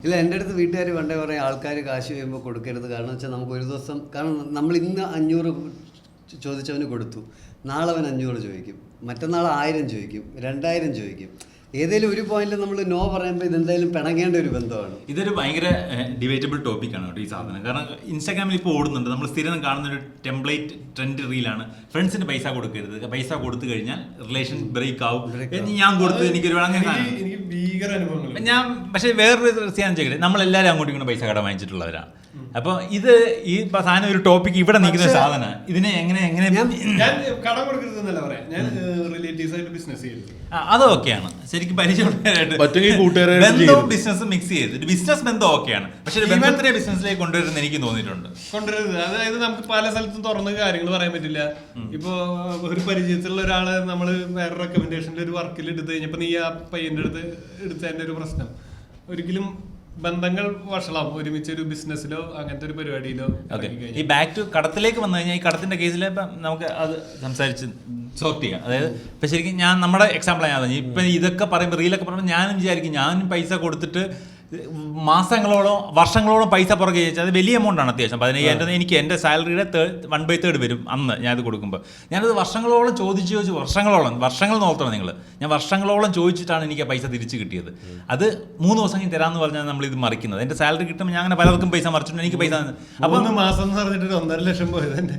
ഇല്ല, എൻ്റെ അടുത്ത് വീട്ടുകാർ പണ്ടേ പറയും ആൾക്കാർ കാശ് ചെയ്യുമ്പോൾ കൊടുക്കരുത്. കാരണം വെച്ചാൽ നമുക്ക് ഒരു ദിവസം, കാരണം നമ്മൾ ഇന്ന് 500 ചോദിച്ചവന് കൊടുത്തു, നാളെ അവൻ 500 ചോദിക്കും, മറ്റന്നാൾ 1000 ചോദിക്കും, 2000 ചോദിക്കും. ഏതെങ്കിലും ഒരു പോയിന്റിൽ നമ്മൾ നോ പറയുമ്പോൾ ഇതെന്തായാലും പിണങ്ങേണ്ട ഒരു ബന്ധമാണ്. ഇതൊരു ഭയങ്കര ഡിബേറ്റബിൾ ടോപ്പിക്കാണ് കേട്ടോ ഈ സാധനം. കാരണം ഇൻസ്റ്റാഗ്രാമിൽ ഇപ്പോൾ ഓടുന്നുണ്ട്, നമ്മൾ സ്ഥിരം കാണുന്ന ഒരു ടെംപ്ലേറ്റ് ട്രെൻഡ് റീലാണ് ഫ്രണ്ട്സിന് പൈസ കൊടുക്കരുത്, പൈസ കൊടുത്തു കഴിഞ്ഞാൽ റിലേഷൻ ബ്രേക്ക് ആവും. ഞാൻ കൊടുത്തു എനിക്കൊരു അങ്ങനെ ഞാൻ പക്ഷേ വേറൊരു ചെയ്യാൻ ചോദിക്കട്ടെ, നമ്മളെല്ലാവരും അങ്ങോട്ടും ഇങ്ങോട്ട് പൈസ കടം വാങ്ങിച്ചിട്ടുള്ളവരാണ്. അപ്പോൾ ഇത് ഈ സാധനം ഒരു ടോപ്പിക് ഇവിടെ നിൽക്കുന്ന സാധനം, ഇതിനെ എങ്ങനെ അതൊക്കെയാണ് ശരിക്കും ബന്ധവും ബിസിനസ്സും മിക്സ് ചെയ്ത് ബിസിനസ് ബന്ധം ഓക്കെയാണ്, പക്ഷെ ബന്ധത്തിനെ ബിസിനസ്സിലേക്ക് കൊണ്ടുവരുന്ന എനിക്ക് തോന്നിയിട്ടുണ്ട്. അതായത് നമുക്ക് പല സ്ഥലത്തും തുറന്ന് കാര്യങ്ങൾ പറയാൻ പറ്റില്ല. ഇപ്പൊ ഒരു പരിചയത്തിലുള്ള ഒരാള് നമ്മള് വേറെ റെക്കമെൻഡേഷനിൽ ഒരു വർക്കിൽ എടുത്തു കഴിഞ്ഞപ്പോ നീ ആ പയ്യന്റെ അടുത്ത് എടുത്തതിന്റെ ഒരു പ്രശ്നം ഒരിക്കലും ബന്ധങ്ങൾ വഷളാവും ഒരുമിച്ച് ഒരു ബിസിനസ്സിലോ അങ്ങനത്തെ ഒരു പരിപാടിയിലോ. ഈ ബാക്ക് ടു കടത്തിലേക്ക് വന്നു കഴിഞ്ഞാൽ ഈ കടത്തിന്റെ കേസിൽ ഇപ്പം നമുക്ക് അത് സംസാരിച്ച് സോർട്ട് ചെയ്യാം. അതായത് ഇപ്പം ശരിക്കും ഞാൻ നമ്മുടെ എക്സാമ്പിളാണ് ഞാൻ പറഞ്ഞത്. ഇപ്പം ഇതൊക്കെ പറയുമ്പോൾ റീലൊക്കെ പറയുമ്പോൾ ഞാനും വിചാരിക്കും ഞാനും പൈസ കൊടുത്തിട്ട് മാസങ്ങളോളം വർഷങ്ങളോളം പൈസ പുറകെ ചോദിച്ചാൽ അത് വലിയ എമൗണ്ടാണ്. അത്യാവശ്യം 15,000 എനിക്ക് എൻ്റെ സാലറിയുടെ 1/3 വരും അന്ന് ഞാനത് കൊടുക്കുമ്പോൾ. ഞാനത് വർഷങ്ങളോളം ചോദിച്ച് വർഷങ്ങൾ നോക്കണം നിങ്ങൾ. ഞാൻ വർഷങ്ങളോളം ചോദിച്ചിട്ടാണ് എനിക്ക് ആ പൈസ തിരിച്ച് കിട്ടിയത്. അത് 3 ദിവസം കഴിഞ്ഞ് തരാമെന്ന് പറഞ്ഞാൽ നമ്മളിത് മറിക്കുന്നത്. എൻ്റെ സാലറി കിട്ടുമ്പോൾ ഞാൻ അങ്ങനെ പലർക്കും പൈസ മറിച്ചിട്ടുണ്ട്, എനിക്ക് പൈസ. അപ്പോൾ മാസം എന്ന് പറഞ്ഞിട്ട് 1.5 ലക്ഷം പോയത്.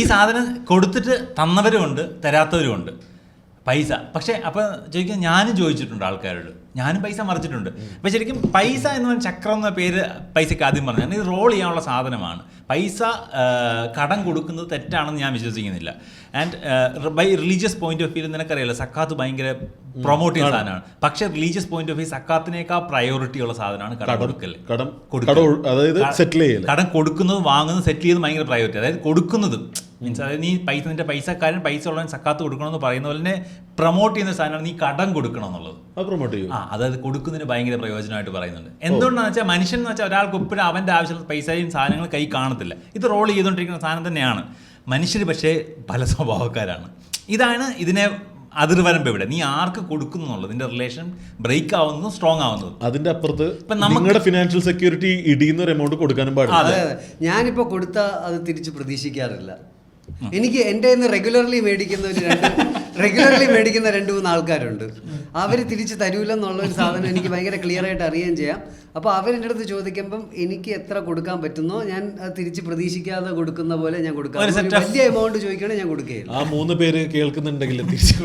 ഈ സാധനം കൊടുത്തിട്ട് തന്നവരുമുണ്ട് തരാത്തവരുമുണ്ട് പൈസ. പക്ഷേ അപ്പോൾ ചോദിക്കാൻ ഞാനും ചോദിച്ചിട്ടുണ്ട് ആൾക്കാരോട്, ഞാനും പൈസ മറിച്ചിട്ടുണ്ട്. അപ്പോൾ ശരിക്കും പൈസ എന്ന് പറഞ്ഞ ചക്രം എന്ന പേര് പൈസക്ക് ആദ്യം പറഞ്ഞാൽ ഇത് റോൾ ചെയ്യാനുള്ള സാധനമാണ്. പൈസ കടം കൊടുക്കുന്നത് തെറ്റാണെന്ന് ഞാൻ വിശ്വസിക്കുന്നില്ല. And by religious point of view നിനക്കറിയാലോ സക്കാത്ത് ഭയങ്കര പ്രൊമോട്ട് ചെയ്യുന്ന സാധനമാണ്. പക്ഷേ റിലീജിയസ് പോയിന്റ് ഓഫ് വ്യൂ സക്കാത്തിനേക്കാൾ പ്രയോറിറ്റി ഉള്ള സാധനമാണ് കടം കൊടുക്കൽ. കടം കൊടുക്കുന്നതും വാങ്ങുന്നതും സെറ്റിൽ ചെയ്ത് ഭയങ്കര പ്രയോറിറ്റി. അതായത് കൊടുക്കുന്നതും മീൻസ് അതായത് നീ നിന്റെ പൈസക്കാരൻ പൈസ ഉള്ളവൻ സക്കാത്ത് കൊടുക്കണമെന്ന് പറയുന്ന പോലെ തന്നെ പ്രൊമോട്ട് ചെയ്യുന്ന സാധനമാണ് നീ കടം കൊടുക്കണം എന്നുള്ളത്. അതായത് കൊടുക്കുന്നതിന് ഭയങ്കര പ്രയോജനമായിട്ട് പറയുന്നുണ്ട്. എന്തുകൊണ്ടാണെന്ന് വെച്ചാൽ മനുഷ്യൻ എന്ന് വെച്ചാൽ ഒരാൾക്ക് എപ്പോഴും അവൻ്റെ ആവശ്യമുള്ള പൈസയും സാധനങ്ങൾ കൈ കാണത്തില്ല. ഇത് റോൾ ചെയ്തുകൊണ്ടിരിക്കുന്ന സാധനം തന്നെയാണ്. മനുഷ്യർ പക്ഷേ പല സ്വഭാവക്കാരാണ്. ഇതാണ് ഇതിനെ അതിർവരമ്പ് ഇവിടെ. നീ ആർക്ക് കൊടുക്കുന്നു എന്നുള്ളത്, നിന്റെ റിലേഷൻ ബ്രേക്ക് ആവുന്നതും സ്ട്രോങ് ആവുന്നതും. അതിന്റെ അപ്പുറത്ത് നിങ്ങളുടെ ഫിനാൻഷ്യൽ സെക്യൂരിറ്റി ഇടിയുന്ന ഒരു എമൗണ്ട് കൊടുക്കാനും പാടില്ല. അതെ, ഞാനിപ്പോൾ കൊടുത്താൽ അത് തിരിച്ച് പ്രതീക്ഷിക്കാറില്ല. എനിക്ക് എൻ്റെ റെഗുലർലി മേടിക്കുന്ന 2-3 ആൾക്കാരുണ്ട്. അവർ തിരിച്ച് തരൂലെന്നുള്ളൊരു സാധനം എനിക്ക് ഭയങ്കര ക്ലിയർ ആയിട്ട് അറിയുകയും ചെയ്യാം. അപ്പോൾ അവരെൻ്റെ അടുത്ത് ചോദിക്കുമ്പം എനിക്ക് എത്ര കൊടുക്കാൻ പറ്റുന്നോ ഞാൻ അത് തിരിച്ച് പ്രതീക്ഷിക്കാതെ കൊടുക്കുന്ന പോലെ ഞാൻ കൊടുക്കാം. വലിയ എമൗണ്ട് ചോദിക്കുകയാണെങ്കിൽ ഞാൻ കൊടുക്കുകയില്ല. ആ 3 പേര് കേൾക്കുന്നുണ്ടെങ്കിൽ തിരിച്ചു